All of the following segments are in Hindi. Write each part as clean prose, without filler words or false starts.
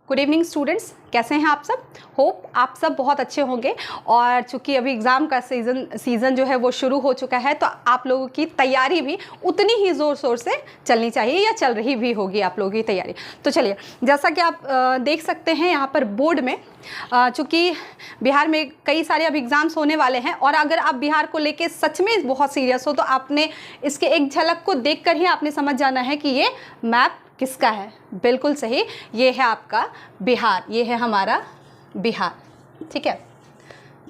गुड इवनिंग स्टूडेंट्स, कैसे हैं आप सब। होप आप सब बहुत अच्छे होंगे। और चूंकि अभी एग्ज़ाम का सीज़न जो है वो शुरू हो चुका है, तो आप लोगों की तैयारी भी उतनी ही ज़ोर शोर से चलनी चाहिए, या चल रही भी होगी आप लोगों की तैयारी। तो चलिए, जैसा कि आप देख सकते हैं यहाँ पर बोर्ड में, चूँकि बिहार में कई सारे अब एग्ज़ाम्स होने वाले हैं, और अगर आप बिहार को लेके सच में बहुत सीरियस हो तो आपने इसके एक झलक को देखकर ही आपने समझ जाना है कि ये मैप किसका है। बिल्कुल सही, ये है आपका बिहार, ये है हमारा बिहार। ठीक है,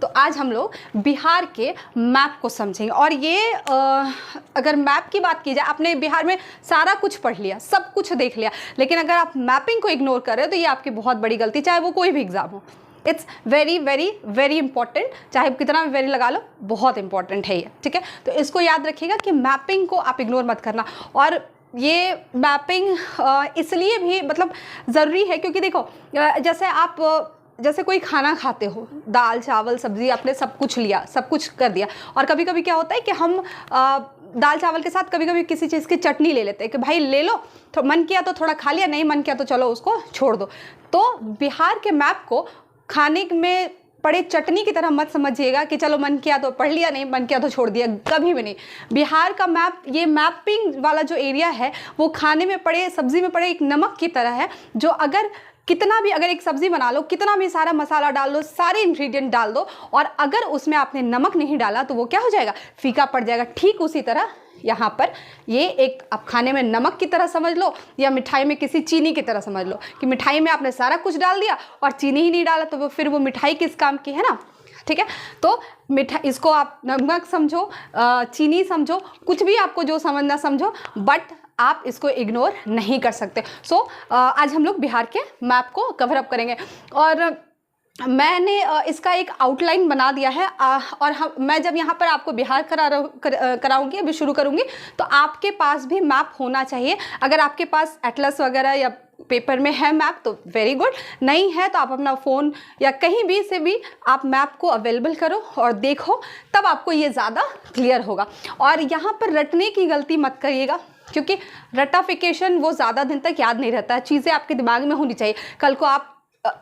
तो आज हम लोग बिहार के मैप को समझेंगे। और ये अगर मैप की बात की जाए, आपने बिहार में सारा कुछ पढ़ लिया, सब कुछ देख लिया, लेकिन अगर आप मैपिंग को इग्नोर कर रहे हो तो ये आपकी बहुत बड़ी गलती, चाहे वो कोई भी एग्ज़ाम हो। It's very very very important, चाहे कितना भी वेरी लगा लो, बहुत इंपॉर्टेंट है ये। ठीक है, तो इसको याद रखिएगा कि मैपिंग को आप इग्नोर मत करना। और ये मैपिंग इसलिए भी मतलब ज़रूरी है क्योंकि देखो, जैसे कोई खाना खाते हो, दाल चावल सब्ज़ी, आपने सब कुछ लिया, सब कुछ कर दिया, और कभी कभी क्या होता है कि हम दाल चावल के साथ कभी कभी किसी चीज़ की चटनी ले लेते हैं कि भाई ले लो, तो मन किया तो थोड़ा खा लिया, नहीं मन किया तो चलो उसको छोड़ दो। तो बिहार के मैप को खाने में पड़े चटनी की तरह मत समझिएगा कि चलो मन किया तो पढ़ लिया, नहीं मन किया तो छोड़ दिया, कभी भी नहीं। बिहार का मैप, ये मैपिंग वाला जो एरिया है, वो खाने में पड़े, सब्जी में पड़े एक नमक की तरह है, जो अगर एक सब्जी बना लो, कितना भी सारा मसाला डाल लो, सारे इंग्रेडिएंट डाल दो, और अगर उसमें आपने नमक नहीं डाला तो वो क्या हो जाएगा, फीका पड़ जाएगा। ठीक उसी तरह यहाँ पर ये एक, आप खाने में नमक की तरह समझ लो, या मिठाई में किसी चीनी की तरह समझ लो कि मिठाई में आपने सारा कुछ डाल दिया और चीनी ही नहीं डाला, तो फिर वो मिठाई किस काम की है ना। ठीक है, तो मिठाई, इसको आप नमक समझो, चीनी समझो, कुछ भी आपको जो समझना समझो, बट आप इसको इग्नोर नहीं कर सकते। सो आज हम लोग बिहार के मैप को कवर अप करेंगे, और मैंने इसका एक आउटलाइन बना दिया है। और मैं जब यहाँ पर आपको बिहार कराऊंगी, अभी शुरू करूँगी, तो आपके पास भी मैप होना चाहिए। अगर आपके पास एटलस वगैरह या पेपर में है मैप तो वेरी गुड, नहीं है तो आप अपना फ़ोन या कहीं भी से भी आप मैप को अवेलेबल करो और देखो, तब आपको ये ज़्यादा क्लियर होगा। और यहाँ पर रटने की गलती मत करिएगा, क्योंकि रटाफिकेशन वो ज़्यादा दिन तक याद नहीं रहता है। चीज़ें आपके दिमाग में होनी चाहिए। कल को आप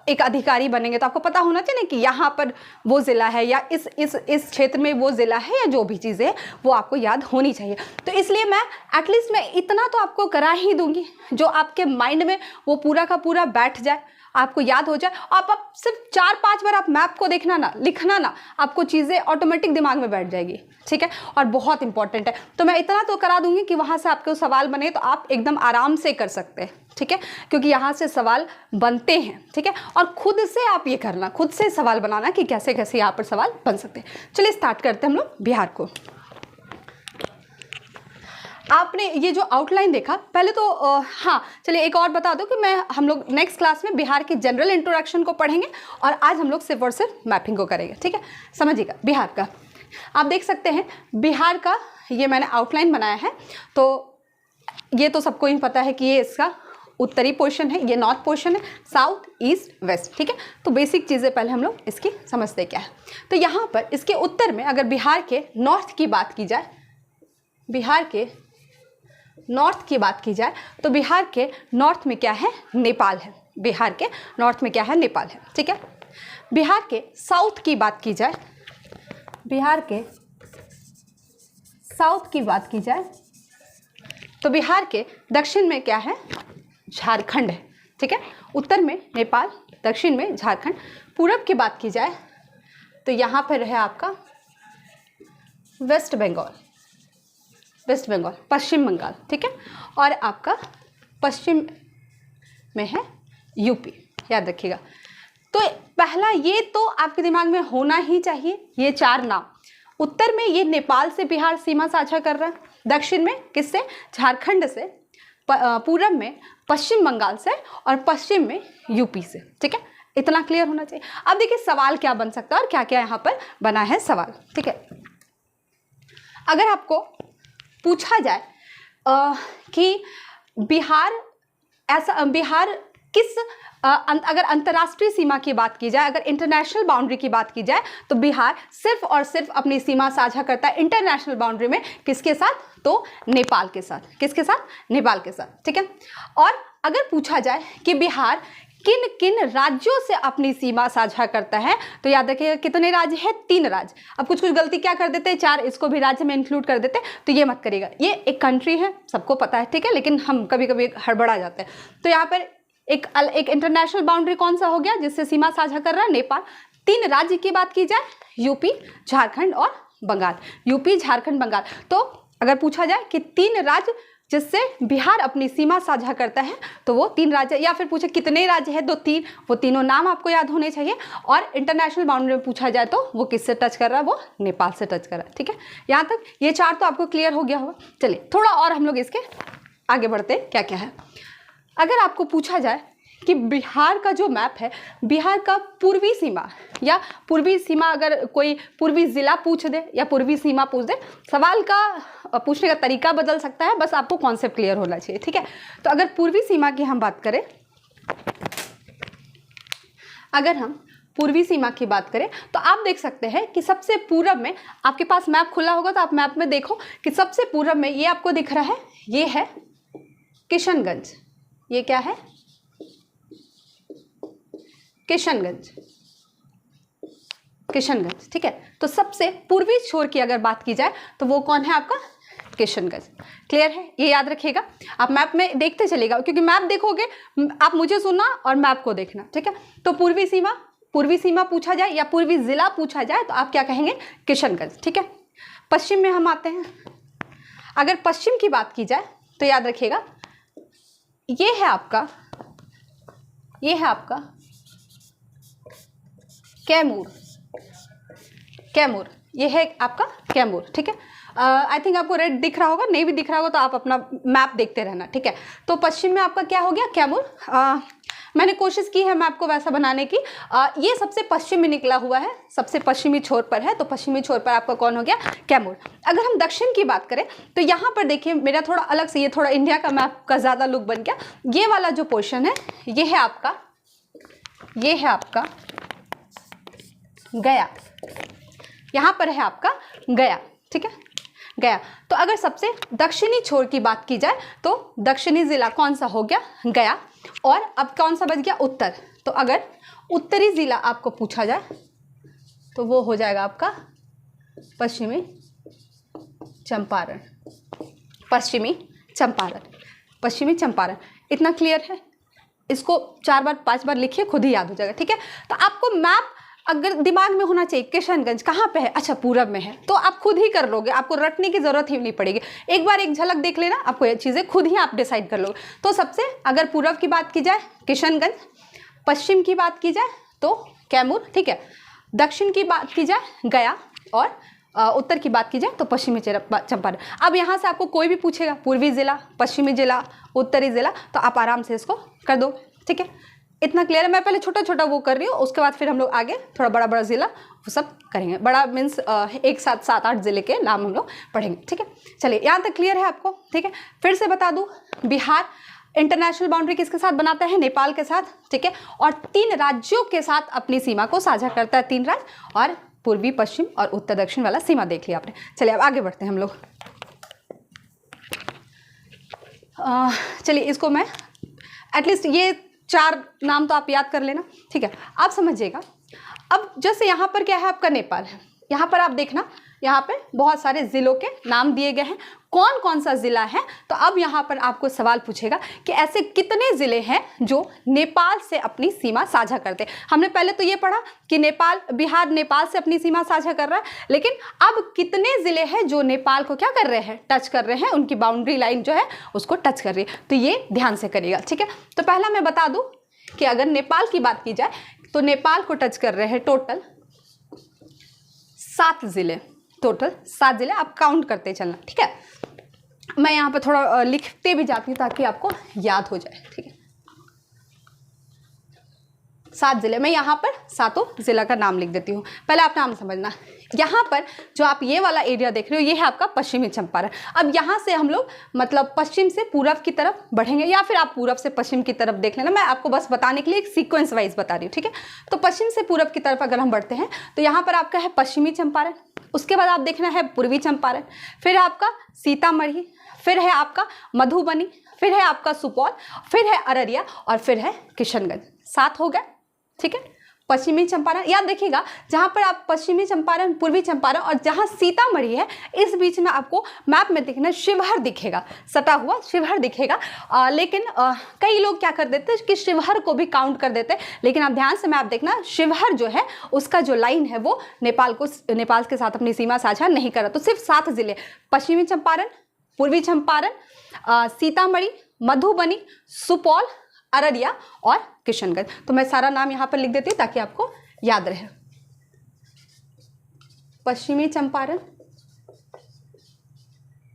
एक अधिकारी बनेंगे तो आपको पता होना चाहिए कि यहाँ पर वो ज़िला है, या इस क्षेत्र में वो ज़िला है, या जो भी चीज़ें हैं वो आपको याद होनी चाहिए। तो इसलिए मैं एटलीस्ट मैं इतना तो आपको करा ही दूंगी, जो आपके माइंड में वो पूरा का पूरा बैठ जाए, आपको याद हो जाए। आप सिर्फ 4-5 बार आप मैप को देखना ना, लिखना ना, आपको चीज़ें ऑटोमेटिक दिमाग में बैठ जाएगी। ठीक है, और बहुत इंपॉर्टेंट है। तो मैं इतना तो करा दूंगी कि वहाँ से आपके सवाल बने तो आप एकदम आराम से कर सकते हैं। ठीक है, क्योंकि यहाँ से सवाल बनते हैं। ठीक है, और खुद से आप ये करना, खुद से सवाल बनाना कि कैसे कैसे यहाँ पर सवाल बन सकते हैं। चलिए स्टार्ट करते हैं हम लोग बिहार को। आपने ये जो आउटलाइन देखा, पहले तो हाँ चलिए एक और बता दो कि हम लोग नेक्स्ट क्लास में बिहार की जनरल इंट्रोडक्शन को पढ़ेंगे, और आज हम लोग सिर्फ और सिर्फ मैपिंग को करेंगे। ठीक है, समझिएगा बिहार का। आप देख सकते हैं बिहार का ये मैंने आउटलाइन बनाया है। तो ये तो सबको ही पता है कि ये इसका उत्तरी पोर्शन है, ये नॉर्थ पोर्शन है, साउथ ईस्ट वेस्ट। ठीक है, तो बेसिक चीज़ें पहले हम लोग इसकी समझते क्या है। तो यहाँ पर इसके उत्तर में अगर बिहार के नॉर्थ की बात की जाए, बिहार के नॉर्थ की बात की जाए, तो बिहार के नॉर्थ में क्या है, नेपाल है। बिहार के नॉर्थ में क्या है, नेपाल है। ठीक है, बिहार के साउथ की बात की जाए, बिहार के साउथ की बात की जाए, तो बिहार के दक्षिण में क्या है, झारखंड है। ठीक है, उत्तर में नेपाल, दक्षिण में झारखंड। पूरब की बात की जाए तो यहाँ पर है आपका वेस्ट बंगाल, वेस्ट बंगाल, पश्चिम बंगाल। ठीक है, और आपका पश्चिम में है यूपी, याद रखिएगा। तो पहला ये तो आपके दिमाग में होना ही चाहिए, ये 4 नाम। उत्तर में ये नेपाल से बिहार सीमा साझा कर रहा है, दक्षिण में किससे, झारखंड से, पूरब में पश्चिम बंगाल से, और पश्चिम में यूपी से। ठीक है, इतना क्लियर होना चाहिए। अब देखिए सवाल क्या बन सकता है और क्या क्या यहाँ पर बना है सवाल। ठीक है, अगर आपको पूछा जाए कि बिहार किस अगर अंतर्राष्ट्रीय सीमा की बात की जाए, अगर इंटरनेशनल बाउंड्री की बात की जाए, तो बिहार सिर्फ और सिर्फ अपनी सीमा साझा करता है इंटरनेशनल बाउंड्री में किसके साथ, तो नेपाल के साथ। किसके साथ, नेपाल के साथ। ठीक है, और अगर पूछा जाए कि बिहार किन किन राज्यों से अपनी सीमा साझा करता है। तो याद रखिएगा कितने राज्य हैं, 3 राज्य। अब कुछ कुछ गलती क्या कर देते हैं, 4, इसको भी राज्य में इंक्लूड कर देते हैं, तो ये मत करिएगा। ये एक कंट्री है, सबको पता है, ठीक है, लेकिन हम कभी कभी हड़बड़ा जाते हैं। तो यहाँ पर एक इंटरनेशनल बाउंड्री कौन सा हो गया जिससे सीमा साझा कर रहा है, नेपाल। 3 राज्य की बात की जाए, यूपी, झारखंड और बंगाल। यूपी, झारखंड, बंगाल। तो अगर पूछा जाए कि 3 राज्य जिससे बिहार अपनी सीमा साझा करता है, तो वो 3 राज्य, या फिर पूछे कितने राज्य हैं, तो 3, वो तीनों नाम आपको याद होने चाहिए। और इंटरनेशनल बाउंड्री में पूछा जाए तो वो किससे टच कर रहा है, वो नेपाल से टच कर रहा है, ठीक है। यहाँ तक ये 4 तो आपको क्लियर हो गया होगा। चलिए थोड़ा और हम लोग इसके आगे बढ़ते हैं, क्या क्या है। अगर आपको पूछा जाए कि बिहार का जो मैप है, बिहार का पूर्वी सीमा, या पूर्वी सीमा, अगर कोई पूर्वी ज़िला पूछ दे या पूर्वी सीमा पूछ दे, सवाल का पूछने का तरीका बदल सकता है, बस आपको कॉन्सेप्ट क्लियर होना चाहिए, ठीक है। तो अगर पूर्वी सीमा की हम बात करें, अगर हम पूर्वी सीमा की बात करें तो आप देख सकते हैं कि सबसे पूरब में, आपके पास मैप खुला होगा तो आप मैप में देखो कि सबसे पूरब में ये आपको दिख रहा है, ये है किशनगंज। ये क्या है, किशनगंज, किशनगंज, ठीक है। तो सबसे पूर्वी छोर की अगर बात की जाए तो वो कौन है, आपका किशनगंज। क्लियर है, ये याद रखिएगा। आप मैप में देखते चलेगा, क्योंकि मैप देखोगे, आप मुझे सुनना और मैप को देखना, ठीक है। तो पूर्वी सीमा पूछा जाए या पूर्वी जिला पूछा जाए तो आप क्या कहेंगे, किशनगंज, ठीक है। पश्चिम में हम आते हैं, अगर पश्चिम की बात की जाए तो याद रखिएगा, ये है आपका कैमूर, कैमूर, ये है आपका कैमूर, ठीक है। आई थिंक आपको रेड दिख रहा होगा, नहीं भी दिख रहा होगा तो आप अपना मैप देखते रहना, ठीक है। तो पश्चिम में आपका क्या हो गया, कैमूर। मैंने कोशिश की है मैप को वैसा बनाने की। ये सबसे पश्चिम में निकला हुआ है, सबसे पश्चिमी छोर पर है, तो पश्चिमी छोर पर आपका कौन हो गया, कैमूर। अगर हम दक्षिण की बात करें तो यहाँ पर देखिए मेरा थोड़ा अलग से, ये थोड़ा इंडिया का मैप का ज़्यादा लुक बन गया। ये वाला जो पोर्शन है, ये है आपका गया, यहाँ पर है आपका गया, ठीक है, गया। तो अगर सबसे दक्षिणी छोर की बात की जाए तो दक्षिणी जिला कौन सा हो गया, गया। और अब कौन सा बच गया, उत्तर। तो अगर उत्तरी जिला आपको पूछा जाए तो वो हो जाएगा आपका पश्चिमी चंपारण, पश्चिमी चंपारण। इतना क्लियर है, इसको 4 बार 5 बार लिखिए, खुद ही याद हो जाएगा, ठीक है। तो आपको मैप अगर दिमाग में होना चाहिए, किशनगंज कहाँ पे है, अच्छा पूरब में है, तो आप खुद ही कर लोगे, आपको रटने की जरूरत ही नहीं पड़ेगी। एक बार एक झलक देख लेना, आपको ये चीज़ें खुद ही आप डिसाइड कर लोगे। तो सबसे अगर पूरब की बात की जाए किशनगंज, पश्चिम की बात की जाए तो कैमूर, ठीक है, दक्षिण की बात की जाए गया, और उत्तर की बात की जाए तो पश्चिमी चंपारण। अब यहाँ से आपको कोई भी पूछेगा पूर्वी जिला, पश्चिमी जिला, उत्तरी जिला, तो आप आराम से इसको कर दो, ठीक है। इतना क्लियर है। मैं पहले छोटा छोटा वो कर रही हूँ, उसके बाद फिर हम लोग आगे थोड़ा बड़ा बड़ा ज़िला वो सब करेंगे। बड़ा मीन्स एक साथ 7-8 ज़िले के नाम हम लोग पढ़ेंगे, ठीक है। चलिए यहाँ तक क्लियर है आपको, ठीक है। फिर से बता दूँ, बिहार इंटरनेशनल बाउंड्री किसके साथ बनाता है, नेपाल के साथ, ठीक है। और 3 राज्यों के साथ अपनी सीमा को साझा करता है, 3 राज्य, और पूर्वी, पश्चिम और उत्तर दक्षिण वाला सीमा देख लिया आपने। चलिए अब आगे बढ़ते हैं हम लोग। चलिए इसको मैं एटलीस्ट ये 4 नाम तो आप याद कर लेना, ठीक है। आप समझिएगा, अब जैसे यहाँ पर क्या है, आपका नेपाल है, यहाँ पर आप देखना, यहाँ पे बहुत सारे ज़िलों के नाम दिए गए हैं, कौन कौन सा ज़िला है। तो अब यहाँ पर आपको सवाल पूछेगा कि ऐसे कितने ज़िले हैं जो नेपाल से अपनी सीमा साझा करते हैं। हमने पहले तो ये पढ़ा कि बिहार नेपाल से अपनी सीमा साझा कर रहा है, लेकिन अब कितने ज़िले हैं जो नेपाल को क्या कर रहे हैं, टच कर रहे हैं, उनकी बाउंड्री लाइन जो है उसको टच कर रही है। तो ये ध्यान से करिएगा, ठीक है। तो पहला मैं बता दूँ कि अगर नेपाल की बात की जाए तो नेपाल को टच कर रहे हैं टोटल 7 ज़िले, टोटल 7 ज़िले, आप काउंट करते चलना, ठीक है। मैं यहाँ पे थोड़ा लिखते भी जाती हूँ ताकि आपको याद हो जाए, ठीक है। 7 ज़िले, मैं यहाँ पर 7 ज़िला का नाम लिख देती हूँ। पहले आप नाम समझना, यहाँ पर जो आप ये वाला एरिया देख रहे हो ये है आपका पश्चिमी चंपारण। अब यहाँ से हम लोग मतलब पश्चिम से पूरब की तरफ बढ़ेंगे, या फिर आप पूरब से पश्चिम की तरफ देख लेना, मैं आपको बस बताने के लिए एक सीक्वेंस वाइज बता रही हूँ, ठीक है। तो पश्चिम से पूरब की तरफ अगर हम बढ़ते हैं तो यहाँ पर आपका है पश्चिमी चंपारण, उसके बाद आप देखना है पूर्वी चंपारण, फिर आपका सीतामढ़ी, फिर है आपका मधुबनी, फिर है आपका सुपौल, फिर है अररिया और फिर है किशनगंज। 7 हो गए, ठीक है। पश्चिमी चंपारण याद रखिएगा, जहाँ पर आप पश्चिमी चंपारण, पूर्वी चंपारण और जहाँ सीतामढ़ी है, इस बीच में आपको मैप में दिखना शिवहर दिखेगा, सटा हुआ शिवहर दिखेगा। लेकिन कई लोग क्या कर देते हैं कि शिवहर को भी काउंट कर देते हैं, लेकिन आप ध्यान से मैप देखना, शिवहर जो है उसका जो लाइन है वो नेपाल के साथ अपनी सीमा साझा नहीं कर रहा। तो सिर्फ 7 जिले, पश्चिमी चंपारण, पूर्वी चंपारण, सीतामढ़ी, मधुबनी, सुपौल, अररिया और किशनगंज। तो मैं सारा नाम यहाँ पर लिख देती हूँ ताकि आपको याद रहे। पश्चिमी चंपारण,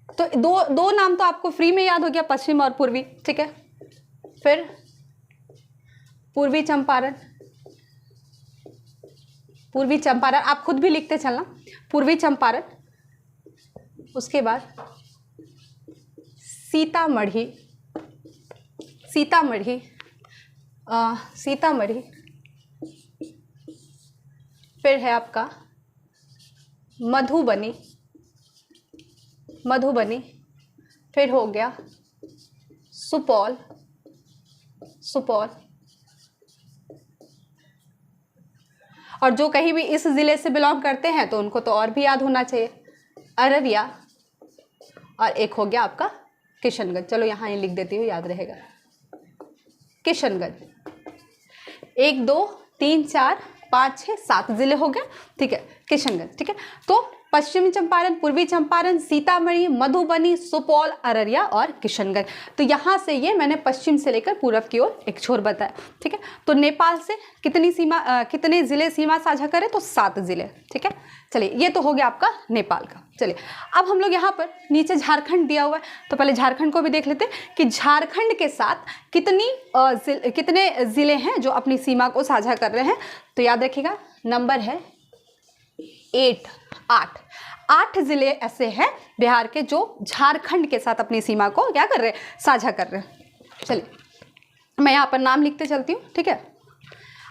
तो दो नाम तो आपको फ्री में याद हो गया, पश्चिम और पूर्वी, ठीक है। फिर पूर्वी चंपारण, पूर्वी चंपारण आप खुद भी लिखते चलना, पूर्वी चंपारण, उसके बाद सीतामढ़ी, सीतामढ़ी, सीतामढ़ी, फिर है आपका मधुबनी, मधुबनी, फिर हो गया सुपौल, सुपौल, और जो कहीं भी इस जिले से बिलोंग करते हैं तो उनको तो और भी याद होना चाहिए, अररिया, और एक हो गया आपका किशनगंज। चलो यहाँ लिख देती हूँ, याद रहेगा। किशनगंज 1 2 3 4 5 6 7 जिले हो गए, ठीक है, किशनगंज, ठीक है। तो पश्चिमी चंपारण, पूर्वी चंपारण, सीतामढ़ी, मधुबनी, सुपौल, अररिया और किशनगंज। तो यहाँ से ये मैंने पश्चिम से लेकर पूरब की ओर एक छोर बताया, ठीक है। तो नेपाल से कितने जिले सीमा साझा करें, तो 7 जिले, ठीक है। चलिए, ये तो हो गया आपका नेपाल का। चलिए अब हम लोग यहाँ पर नीचे झारखंड दिया हुआ है, तो पहले झारखंड को भी देख लेते हैं कि झारखंड के साथ कितने जिले हैं जो अपनी सीमा को साझा कर रहे हैं। तो याद रखिएगा, नंबर है 8 जिले ऐसे हैं बिहार के जो झारखंड के साथ अपनी सीमा को क्या कर रहे हैं, साझा कर रहे हैं। चलिए मैं यहाँ पर नाम लिखते चलती हूँ, ठीक है।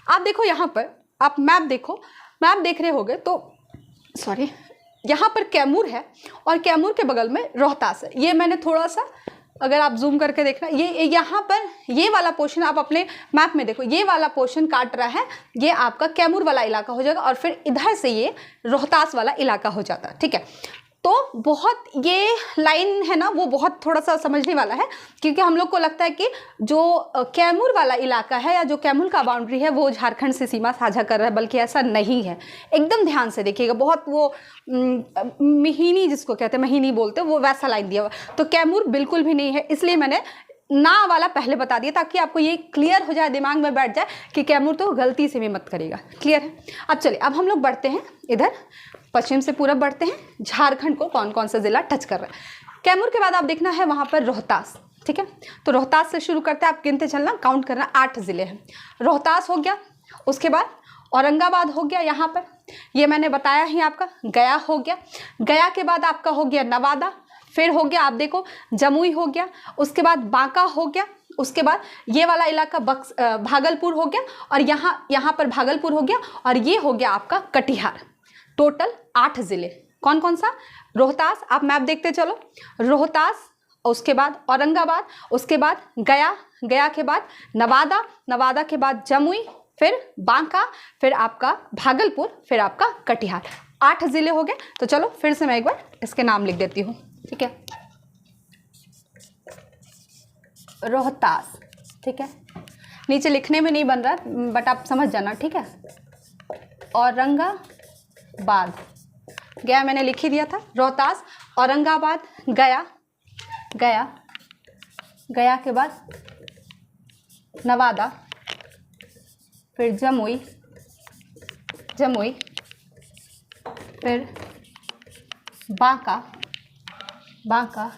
आप देखो यहाँ पर, आप मैप देखो, मैप देख रहे होगे तो सॉरी, यहाँ पर कैमूर है और कैमूर के बगल में रोहतास है। ये मैंने थोड़ा सा, अगर आप जूम करके देखना, ये यहाँ पर ये वाला पोर्शन आप अपने मैप में देखो, ये वाला पोर्शन काट रहा है, ये आपका कैमूर वाला इलाका हो जाएगा और फिर इधर से ये रोहतास वाला इलाका हो जाता है, ठीक है। तो बहुत ये लाइन है ना, वो बहुत थोड़ा सा समझने वाला है, क्योंकि हम लोग को लगता है कि जो कैमूर वाला इलाका है या जो कैमूर का बाउंड्री है वो झारखंड से सीमा साझा कर रहा है, बल्कि ऐसा नहीं है। एकदम ध्यान से देखिएगा, बहुत वो मिहीनी, जिसको कहते हैं महीनी बोलते हैं, वो वैसा लाइन दिया हुआ। तो कैमूर बिल्कुल भी नहीं है, इसलिए मैंने ना वाला पहले बता दिया ताकि आपको ये क्लियर हो जाए, दिमाग में बैठ जाए कि कैमूर तो गलती से भी मत करिएगा। क्लियर है। अब चलिए, अब हम लोग बढ़ते हैं इधर, पश्चिम से पूरब बढ़ते हैं, झारखंड को कौन कौन सा जिला टच कर रहा है। कैमूर के बाद आप देखना है वहाँ पर रोहतास, ठीक है। तो रोहतास से शुरू करते हैं, आप गिनते चलना, काउंट करना, 8 जिले हैं। रोहतास हो गया, उसके बाद औरंगाबाद हो गया, यहाँ पर ये मैंने बताया ही आपका, गया हो गया, गया के बाद आपका हो गया नवादा, फिर हो गया आप देखो जमुई हो गया, उसके बाद बांका हो गया, उसके बाद ये वाला इलाका भागलपुर हो गया, और यहाँ पर भागलपुर हो गया, और ये हो गया आपका कटिहार। टोटल 8 जिले, कौन कौन सा, रोहतास, आप मैप देखते चलो, रोहतास, उसके बाद औरंगाबाद, उसके बाद गया, गया के बाद नवादा, नवादा के बाद जमुई, फिर बांका, फिर आपका भागलपुर, फिर आपका कटिहार। 8 जिले हो गए। तो चलो फिर से मैं एक बार इसके नाम लिख देती हूँ, ठीक है। रोहतास, ठीक है, नीचे लिखने में नहीं बन रहा बट आप समझ जाना, ठीक है। औरंगाबाद, गया मैंने लिख ही दिया था, रोहतास, औरंगाबाद, गया, गया, गया के बाद नवादा, फिर जमुई, जमुई, फिर बांका, बांका।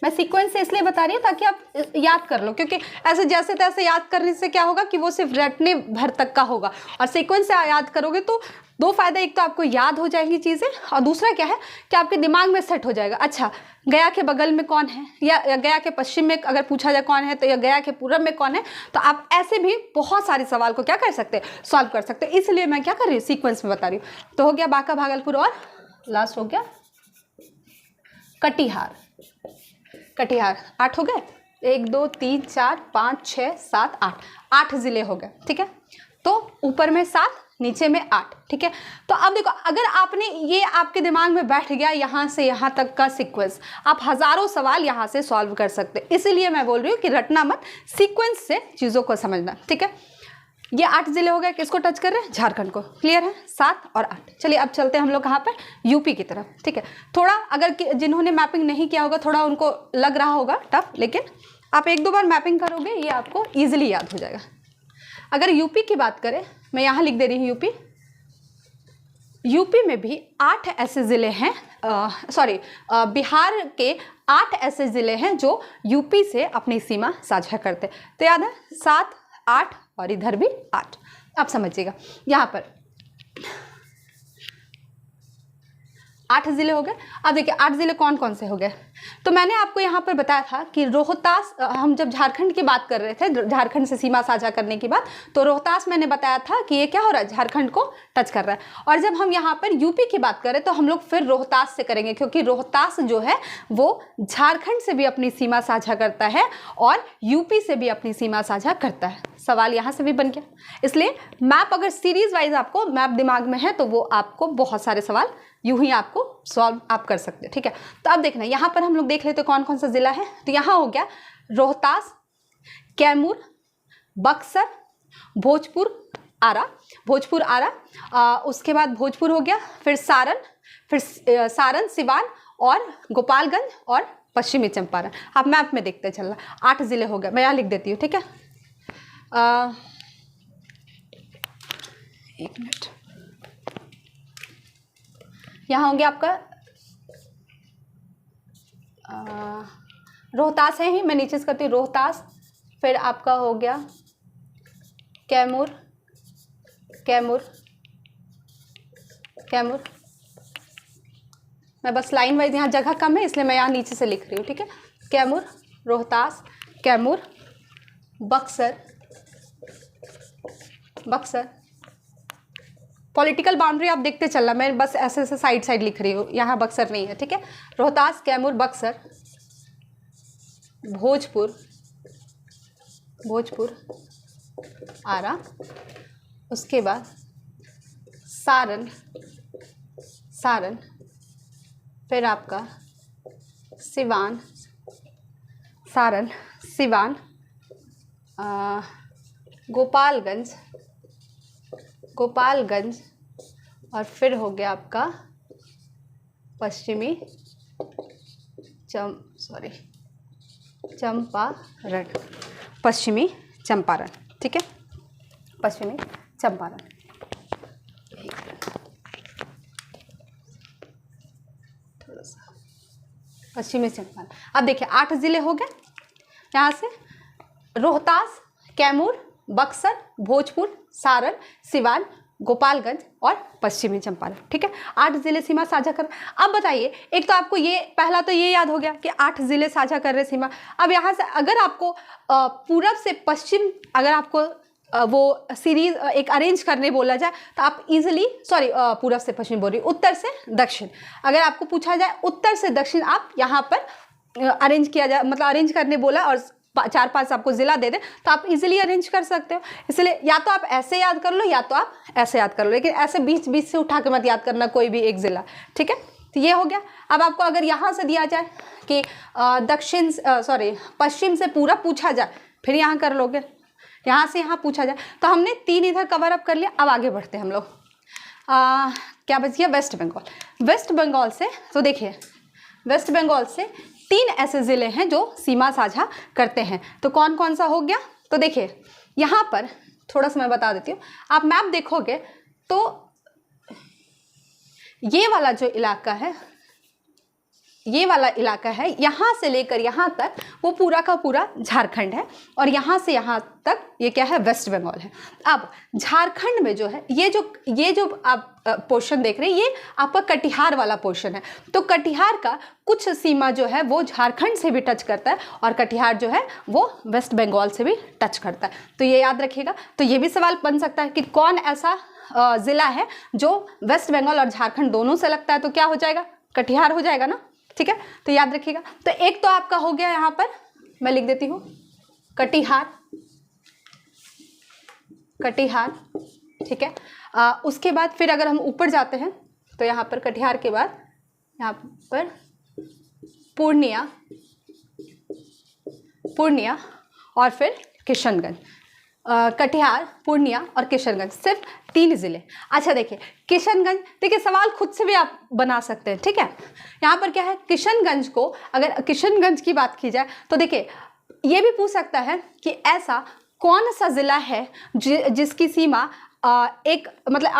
मैं सीक्वेंस से इसलिए बता रही हूँ ताकि आप याद कर लो, क्योंकि ऐसे जैसे तैसे याद करने से क्या होगा कि वो सिर्फ रटने भर तक का होगा, और सीक्वेंस से याद करोगे तो 2 फायदे, एक तो आपको याद हो जाएंगी चीज़ें, और दूसरा क्या है कि आपके दिमाग में सेट हो जाएगा। अच्छा, गया के बगल में कौन है, या गया के पश्चिम में अगर पूछा जाए कौन है, तो या गया के पूरब में कौन है, तो आप ऐसे भी बहुत सारे सवाल को क्या कर सकते हैं, सॉल्व कर सकते हैं। इसलिए मैं क्या कर रही हूँ, सीक्वेंस में बता रही हूँ। तो हो गया बांका, भागलपुर, और लास्ट हो गया कटिहार। कटिहार, 8 हो गए, 1 2 3 4 5 6 7 8, 8 ज़िले हो गए, ठीक है। तो ऊपर में 7, नीचे में 8, ठीक है। तो अब देखो, अगर आपने ये आपके दिमाग में बैठ गया यहाँ से यहाँ तक का सीक्वेंस, आप हज़ारों सवाल यहाँ से सॉल्व कर सकते। इसीलिए मैं बोल रही हूँ कि रटना मत, सीक्वेंस से चीज़ों को समझना, ठीक है। ये 8 ज़िले हो गए, किसको टच कर रहे हैं? झारखंड को, क्लियर है, 7 और 8। चलिए अब चलते हैं हम लोग कहाँ पर? यूपी की तरफ, ठीक है। थोड़ा अगर जिन्होंने मैपिंग नहीं किया होगा, थोड़ा उनको लग रहा होगा टफ, लेकिन आप 1-2 बार मैपिंग करोगे, ये आपको ईजिली याद हो जाएगा। अगर यूपी की बात करें, मैं यहाँ लिख दे रही हूँ यूपी। यूपी में भी 8 ऐसे ज़िले हैं, बिहार के 8 ऐसे ज़िले हैं जो यूपी से अपनी सीमा साझा करते। तो याद है, 7 8 और इधर भी 8। आप समझिएगा, यहाँ पर 8 ज़िले हो गए। अब देखिए 8 ज़िले कौन कौन से हो गए। तो मैंने आपको यहाँ पर बताया था कि रोहतास, हम जब झारखंड की बात कर रहे थे, झारखंड से सीमा साझा करने की बात, तो रोहतास मैंने बताया था कि ये क्या हो रहा है, झारखंड को टच कर रहा है। और जब हम यहाँ पर यूपी की बात करें तो हम लोग फिर रोहतास से करेंगे, क्योंकि रोहतास जो है वो झारखंड से भी अपनी सीमा साझा करता है और यूपी से भी अपनी सीमा साझा करता है। सवाल यहाँ से भी बन गया। इसलिए मैप अगर सीरीज वाइज आपको मैप दिमाग में है तो वो आपको बहुत सारे सवाल यूं ही आपको सॉल्व आप कर सकते हैं, ठीक है। तो अब देखना, यहाँ पर हम लोग देख लेते कौन कौन सा ज़िला है। तो यहाँ हो गया रोहतास, कैमूर, बक्सर, भोजपुर, आरा, उसके बाद भोजपुर हो गया, फिर सारण, सिवान और गोपालगंज और पश्चिमी चंपारण। आप मैप में देखते चलना, 8 ज़िले हो गए। मैं यहाँ लिख देती हूँ, ठीक है। 1 मिनट, यहाँ हो गया आपका रोहतास है ही, मैं नीचे से करती हूँ रोहतास, फिर आपका हो गया कैमूर, मैं बस लाइन वाइज, यहाँ जगह कम है इसलिए मैं यहाँ नीचे से लिख रही हूँ, ठीक है। कैमूर, रोहतास, कैमूर, बक्सर, पॉलिटिकल बाउंड्री आप देखते चलना, मैं बस ऐसे ऐसे साइड लिख रही हूँ, यहाँ बक्सर नहीं है, ठीक है। रोहतास, कैमूर, बक्सर, भोजपुर, आरा, उसके बाद सारण, फिर आपका सिवान, गोपालगंज और फिर हो गया आपका पश्चिमी चंपारण, पश्चिमी चंपारण, ठीक है, पश्चिमी चंपारण। थोड़ा सा पश्चिमी चंपारण। अब देखिए 8 ज़िले हो गए, यहाँ से रोहतास, कैमूर, बक्सर, भोजपुर, सारण, सिवान, गोपालगंज और पश्चिमी चंपारण, ठीक है। 8 ज़िले सीमा साझा कर। अब बताइए, एक तो आपको ये पहला तो ये याद हो गया कि 8 ज़िले साझा कर रहे सीमा। अब यहाँ से अगर आपको पूरब से पश्चिम, अगर आपको वो सीरीज एक अरेंज करने बोला जाए तो आप इजीली, पूरब से पश्चिम बोल रही, उत्तर से दक्षिण, अगर आपको पूछा जाए उत्तर से दक्षिण, आप यहाँ पर अरेंज किया जाए, मतलब अरेंज करने बोला और 4-5 आपको ज़िला दे दे तो आप इजीली अरेंज कर सकते हो। इसलिए या तो आप ऐसे याद कर लो या तो आप ऐसे याद कर लो, लेकिन ऐसे बीच से उठा के मत याद करना कोई भी एक ज़िला, ठीक है। तो ये हो गया। अब आपको अगर यहाँ से दिया जाए कि पश्चिम से पूरा पूछा जाए, फिर यहाँ कर लोगे, यहाँ से यहाँ पूछा जाए, तो हमने 3 इधर कवर अप कर लिया। अब आगे बढ़ते हैं हम लोग। क्या बच गया? वेस्ट बंगाल से, तो देखिए वेस्ट बंगाल से 3 ऐसे ज़िले हैं जो सीमा साझा करते हैं। तो कौन कौन सा हो गया? तो देखिए यहाँ पर थोड़ा सा मैं बता देती हूँ, आप मैप देखोगे तो ये वाला जो इलाका है, ये वाला इलाका है, यहाँ से लेकर यहाँ तक वो पूरा का पूरा झारखंड है, और यहाँ से यहाँ तक ये क्या है? वेस्ट बंगाल है। अब झारखंड में जो है ये जो आप पोर्शन देख रहे हैं, ये आपका कटिहार वाला पोर्शन है। तो कटिहार का कुछ सीमा जो है वो झारखंड से भी टच करता है, और कटिहार जो है वो वेस्ट बंगाल से भी टच करता है। तो ये याद रखिएगा। तो ये भी सवाल बन सकता है कि कौन ऐसा ज़िला है जो वेस्ट बंगाल और झारखंड दोनों से लगता है, तो क्या हो जाएगा? कटिहार हो जाएगा ना। ठीक है, तो याद रखिएगा। तो एक तो आपका हो गया, यहाँ पर मैं लिख देती हूँ कटिहार, कटिहार, ठीक है। उसके बाद फिर अगर हम ऊपर जाते हैं तो यहाँ पर कटिहार के बाद यहाँ पर पूर्णिया, पूर्णिया और फिर किशनगंज। कटिहार, पूर्णिया और किशनगंज, सिर्फ 3 ज़िले। अच्छा देखिए किशनगंज, देखिए सवाल खुद से भी आप बना सकते हैं, ठीक है। यहाँ पर क्या है, किशनगंज को, अगर किशनगंज की बात की जाए तो देखिए ये भी पूछ सकता है कि ऐसा कौन सा ज़िला है जिसकी सीमा एक मतलब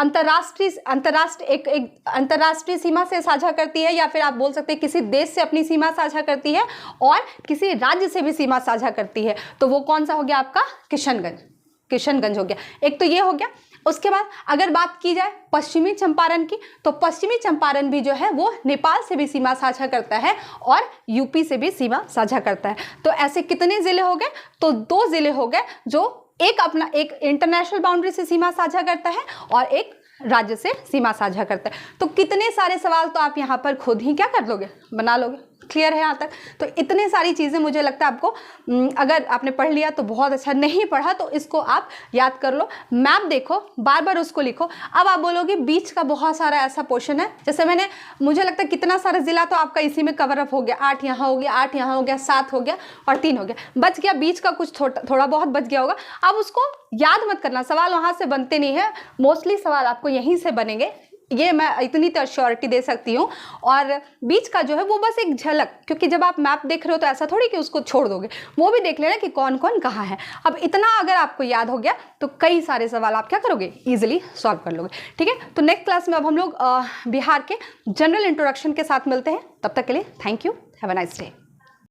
अंतर्राष्ट्रीय सीमा से साझा करती है, या फिर आप बोल सकते हैं किसी देश से अपनी सीमा साझा करती है और किसी राज्य से भी सीमा साझा करती है। तो वो कौन सा हो गया आपका, किशनगंज, किशनगंज हो गया। एक तो ये हो गया। उसके बाद अगर बात की जाए पश्चिमी चंपारण की, तो पश्चिमी चंपारण भी जो है वो नेपाल से भी सीमा साझा करता है और यूपी से भी सीमा साझा करता है। तो ऐसे कितने ज़िले हो गए, तो 2 ज़िले हो गए जो एक इंटरनेशनल बाउंड्री से सीमा साझा करता है और एक राज्य से सीमा साझा करता है। तो कितने सारे सवाल तो आप यहाँ पर खुद ही क्या कर लोगे, बना लोगे। क्लियर है यहाँ तक? तो इतने सारी चीज़ें मुझे लगता है आपको, अगर आपने पढ़ लिया तो बहुत अच्छा, नहीं पढ़ा तो इसको आप याद कर लो, मैप देखो, बार बार उसको लिखो। अब आप बोलोगे बीच का बहुत सारा ऐसा पोर्शन है, जैसे मुझे लगता है कितना सारा जिला तो आपका इसी में कवर अप हो गया, 8 यहाँ हो गया, 8 यहाँ हो गया, 7 हो गया और 3 हो गया, बच गया बीच का कुछ थोड़ा बहुत बच गया होगा। अब उसको याद मत करना, सवाल वहाँ से बनते नहीं है, मोस्टली सवाल आपको यहीं से बनेंगे, ये मैं इतनी तो श्योरिटी दे सकती हूँ। और बीच का जो है वो बस एक झलक, क्योंकि जब आप मैप देख रहे हो तो ऐसा थोड़ी कि उसको छोड़ दोगे, वो भी देख लेना कि कौन कौन कहाँ है। अब इतना अगर आपको याद हो गया तो कई सारे सवाल आप क्या करोगे, ईजिली सॉल्व कर लोगे, ठीक है। तो नेक्स्ट क्लास में अब हम लोग बिहार के जनरल इंट्रोडक्शन के साथ मिलते हैं। तब तक के लिए thank you, have a nice day.